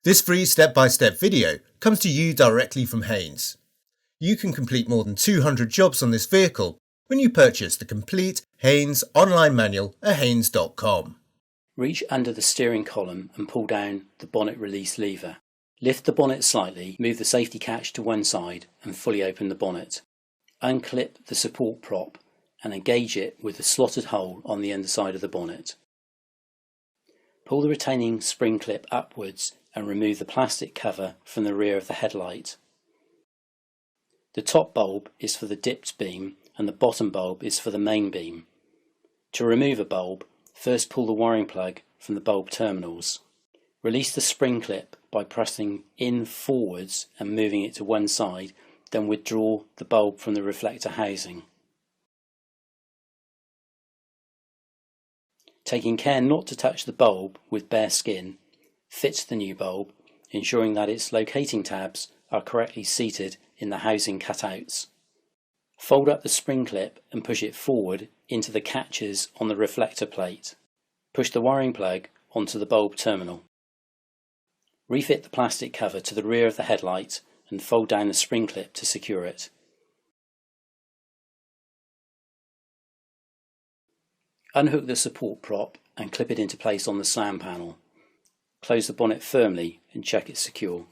This free step-by-step video comes to you directly from Haynes. You can complete more than 200 jobs on this vehicle when you purchase the complete Haynes online manual at haynes.com. Reach under the steering column and pull down the bonnet release lever. Lift the bonnet slightly, move the safety catch to one side and fully open the bonnet. Unclip the support prop and engage it with the slotted hole on the underside of the bonnet. Pull the retaining spring clip upwards and remove the plastic cover from the rear of the headlight. The top bulb is for the dipped beam and the bottom bulb is for the main beam. To remove a bulb, first pull the wiring plug from the bulb terminals. Release the spring clip by pressing in forwards and moving it to one side, then withdraw the bulb from the reflector housing. Taking care not to touch the bulb with bare skin, fit the new bulb, ensuring that its locating tabs are correctly seated in the housing cutouts. Fold up the spring clip and push it forward into the catches on the reflector plate. Push the wiring plug onto the bulb terminal. Refit the plastic cover to the rear of the headlight and fold down the spring clip to secure it. Unhook the support prop and clip it into place on the slam panel. Close the bonnet firmly and check it's secure.